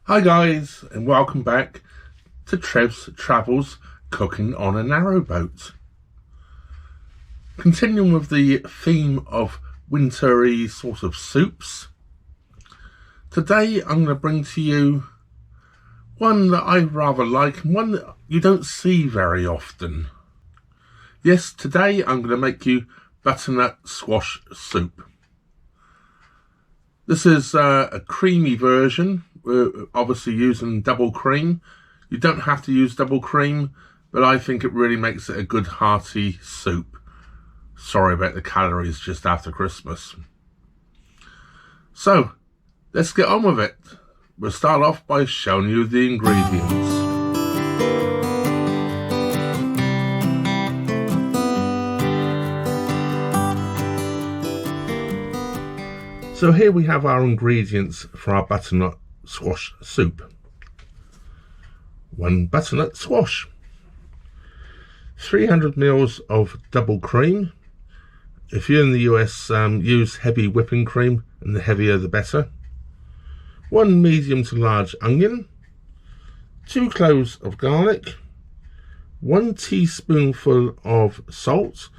Hi guys, and welcome back to Trev's Travels Cooking on a Narrowboat. Continuing with the theme of wintry sort of soups, today I'm going to bring to you one that I rather like and one that you don't see very often. Yes, today I'm going to make you butternut squash soup. This is a creamy version. We're obviously using double cream. You don't have to use double cream, but I think it really makes it a good hearty soup. Sorry about the calories just after Christmas. So, let's get on with it. We'll start off by showing you the ingredients. So here we have our ingredients for our butternut squash soup. 1 butternut squash, 300 ml of double cream. If you're in the US, use heavy whipping cream, and the heavier the better. 1 medium to large onion, 2 cloves of garlic, 1 teaspoonful of salt.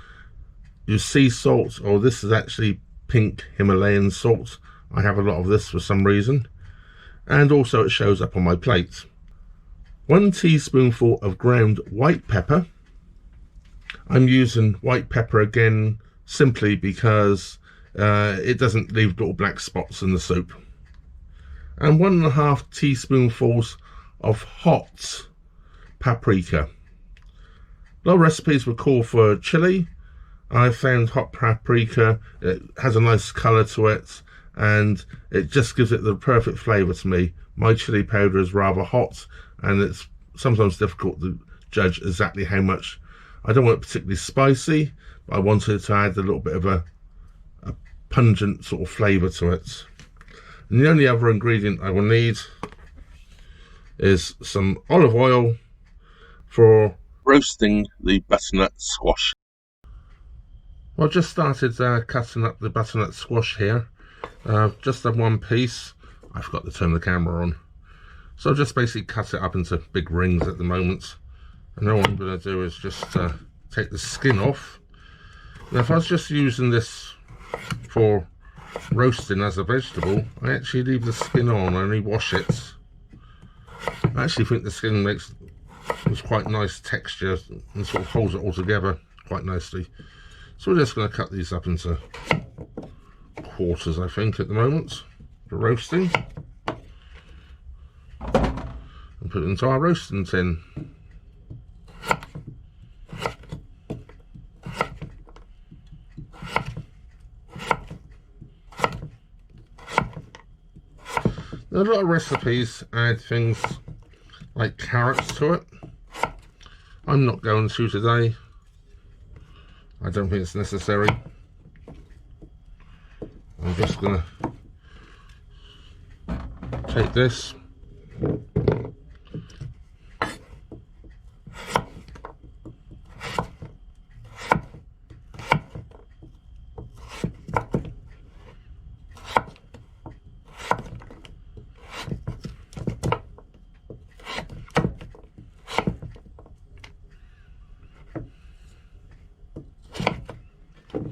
Use sea salt, or this is actually pink Himalayan salt. I have a lot of this for some reason, and also it shows up on my plate. 1 teaspoonful of ground white pepper. I'm using white pepper again simply because it doesn't leave little black spots in the soup. And 1.5 teaspoonfuls of hot paprika. A lot of recipes will call for chili. I found hot paprika, it has a nice colour to it, and it just gives it the perfect flavour to me. My chili powder is rather hot, and it's sometimes difficult to judge exactly how much. I don't want it particularly spicy, but I wanted to add a little bit of a pungent sort of flavour to it. And the only other ingredient I will need is some olive oil for roasting the butternut squash. Well, I just started cutting up the butternut squash here. Just done one piece. I forgot to turn the camera on. So I'll just basically cut it up into big rings at the moment. And all I'm going to do is just take the skin off. Now, if I was just using this for roasting as a vegetable, I actually leave the skin on, I only wash it. I actually think the skin makes quite nice texture and sort of holds it all together quite nicely. So we're just going to cut these up into quarters, I think, at the moment for roasting, and put it into our roasting tin. A lot of recipes add things like carrots to it. I'm not going to today. I don't think it's necessary. I'm just going to take this,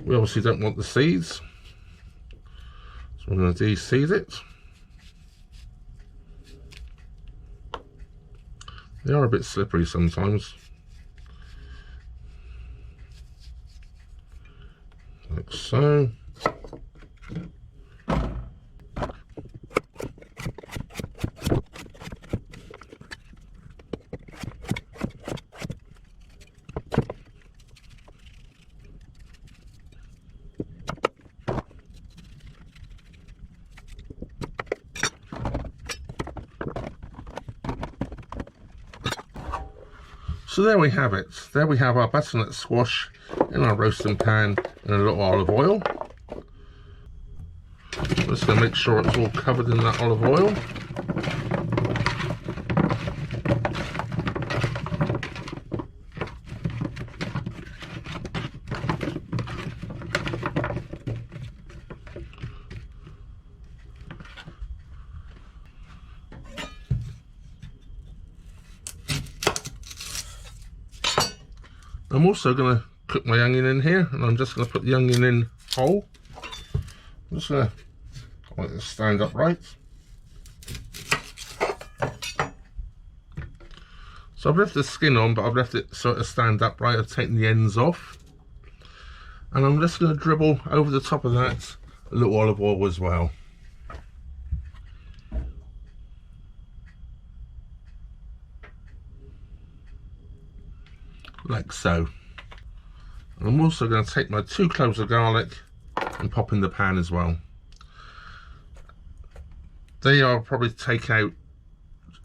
we obviously don't want the seeds, so I'm going to de-seed it. They are a bit slippery sometimes, like so. So there we have it. There we have our butternut squash in our roasting pan in a little olive oil. Just going to make sure it's all covered in that olive oil. I'm also going to cook my onion in here, and I'm just going to put the onion in whole. I'm just going to let it stand upright. So I've left the skin on, but I've left it so it'll stand upright. I've taken the ends off. And I'm just going to dribble over the top of that a little olive oil as well. Like so. And I'm also going to take my 2 cloves of garlic and pop in the pan as well. They I'll probably take out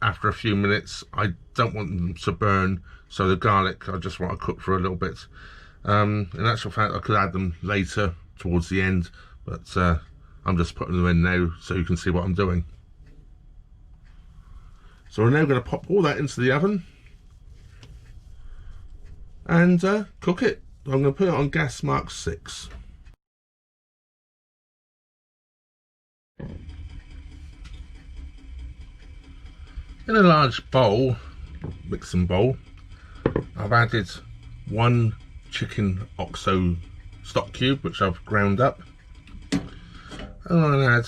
after a few minutes. I don't want them to burn, so the garlic I just want to cook for a little bit. In actual fact, I could add them later towards the end, but I'm just putting them in now so you can see what I'm doing. So we're now going to pop all that into the oven and cook it. I'm going to put it on gas mark 6. In a large bowl, mixing bowl, I've added 1 chicken oxo stock cube, which I've ground up, and I'll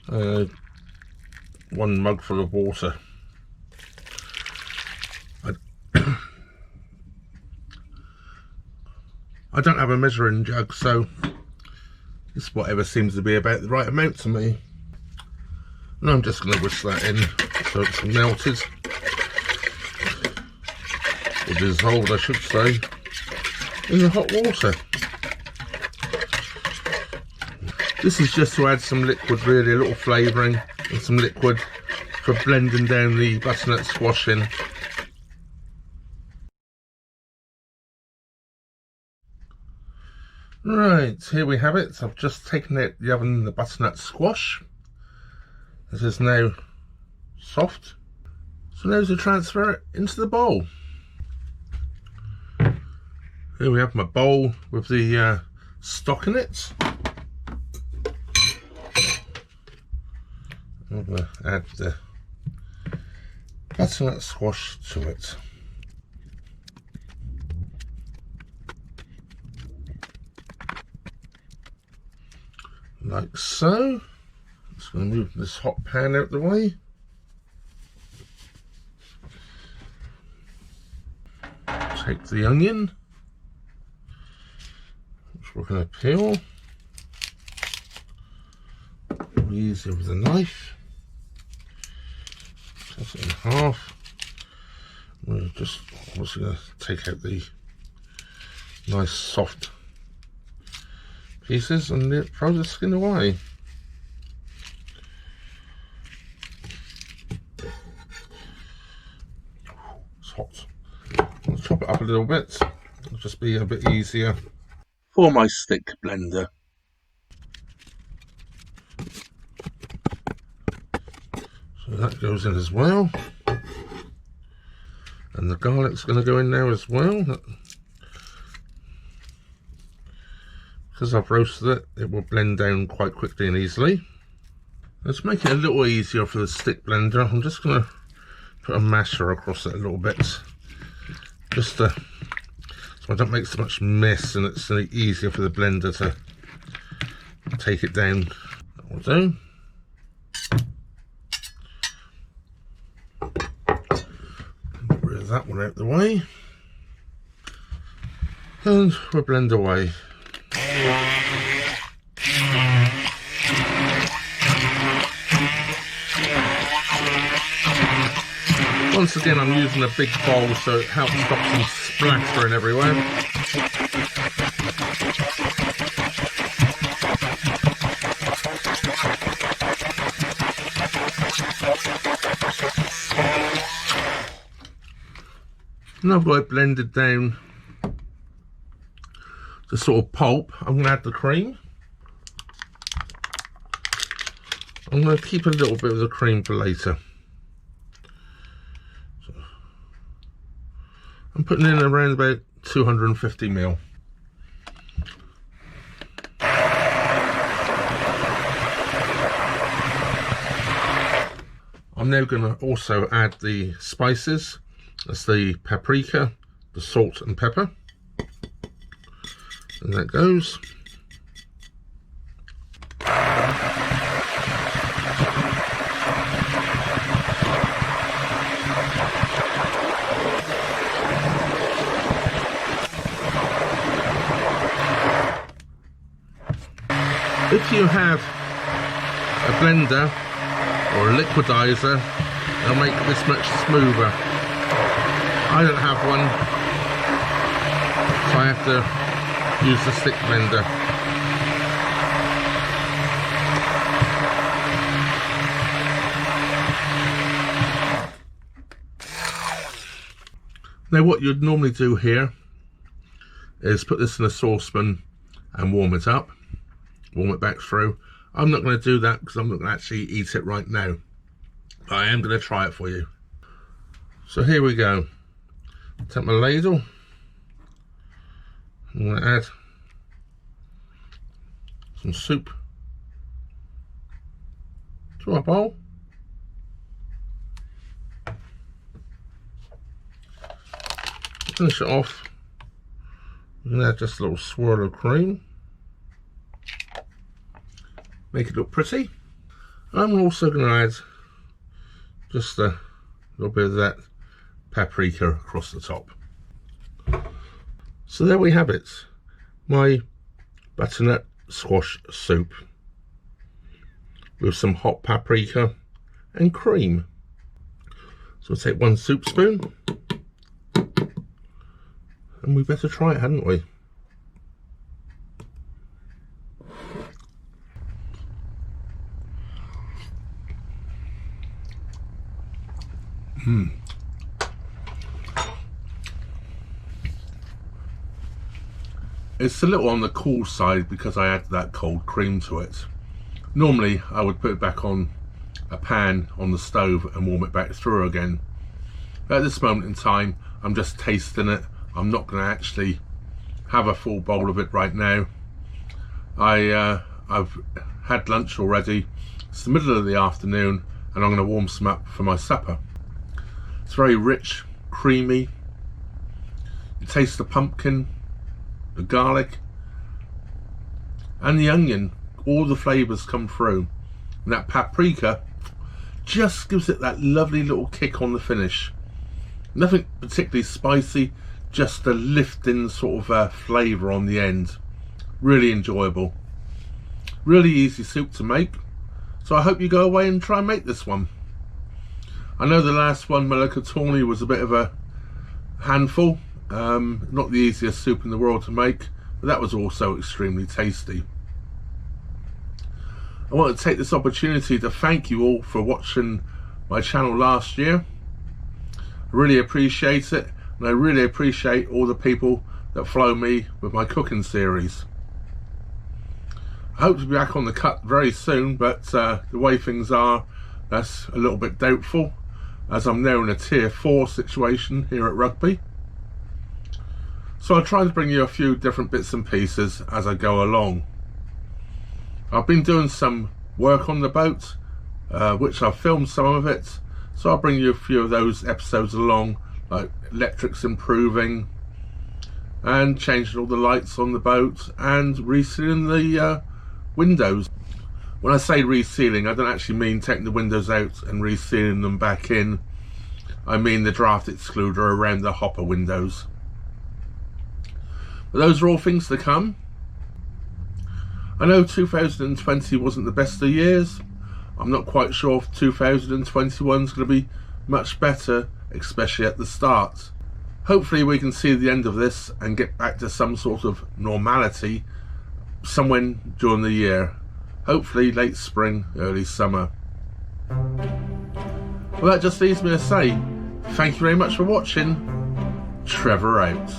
add 1 mug full of water. I don't have a measuring jug, so it's whatever seems to be about the right amount to me. And I'm just going to whisk that in so it's melted, or dissolved I should say, in the hot water. This is just to add some liquid, really, a little flavouring and some liquid for blending down the butternut squash in. Right, here we have it. I've just taken out the oven the butternut squash. This is now soft. So now to transfer it into the bowl. Here we have my bowl with the stock in it. I'm going to add the butternut squash to it. Like so. Just going to move this hot pan out the way. Take the onion, which we're going to peel. Easy with a knife. Cut it in half. We're just also going to take out the nice soft pieces and throw the skin away. It's hot. I'll chop it up a little bit. It'll just be a bit easier for my stick blender. So that goes in as well. And the garlic's going to go in now as well. Because I've roasted it, it will blend down quite quickly and easily. Let's make it a little easier for the stick blender. I'm just going to put a masher across it a little bit, just so I don't make so much mess, and it's easier for the blender to take it down. That will do. Get rid of that one out the way, and we'll blend away. Once again, I'm using a big bowl so it helps stop some splattering everywhere. And I've got it blended down to sort of pulp. I'm going to add the cream. I'm going to keep a little bit of the cream for later. So I'm putting in around about 250 ml. I'm now going to also add the spices. That's the paprika, the salt and pepper. And that goes. If you have a blender or a liquidizer, it'll make this much smoother. I don't have one, so I have to use the stick blender. Now what you'd normally do here is put this in a saucepan and warm it up. Warm it back through. I'm not going to do that because I'm not going to actually eat it right now, but I am going to try it for you. So here we go. Take my ladle. I'm going to add some soup to our bowl. Finish it off. I'm going to add just a little swirl of cream. Make it look pretty. I'm also going to add just a little bit of that paprika across the top. So there we have it, my butternut squash soup with some hot paprika and cream. So we'll take 1 soup spoon, and we better try it, hadn't we? It's a little on the cool side because I added that cold cream to it. Normally I would put it back on a pan on the stove and warm it back through again. But at this moment in time, I'm just tasting it. I'm not going to actually have a full bowl of it right now. I've had lunch already. It's the middle of the afternoon and I'm going to warm some up for my supper. It's very rich, creamy. You taste the pumpkin, the garlic and the onion. All the flavours come through, and that paprika just gives it that lovely little kick on the finish. Nothing particularly spicy, just a lifting sort of flavour on the end. Really enjoyable, really easy soup to make, so I hope you go away and try and make this one. I know the last one, mulligatawny, was a bit of a handful. Not the easiest soup in the world to make, but that was also extremely tasty. I want to take this opportunity to thank you all for watching my channel last year. I really appreciate it, and I really appreciate all the people that follow me with my cooking series. I hope to be back on the cut very soon, but the way things are, that's a little bit doubtful, as I'm now in a tier 4 situation here at Rugby. So I'll try to bring you a few different bits and pieces as I go along. I've been doing some work on the boat, which I've filmed some of it, so I'll bring you a few of those episodes along, like electrics improving and changing all the lights on the boat and resealing the windows. When I say resealing, I don't actually mean taking the windows out and resealing them back in. I mean the draft excluder around the hopper windows. But those are all things to come. I know 2020 wasn't the best of years. I'm not quite sure if 2021 is going to be much better, especially at the start. Hopefully we can see the end of this and get back to some sort of normality somewhere during the year. Hopefully late spring, early summer. Well, that just leaves me to say thank you very much for watching. Trevor out.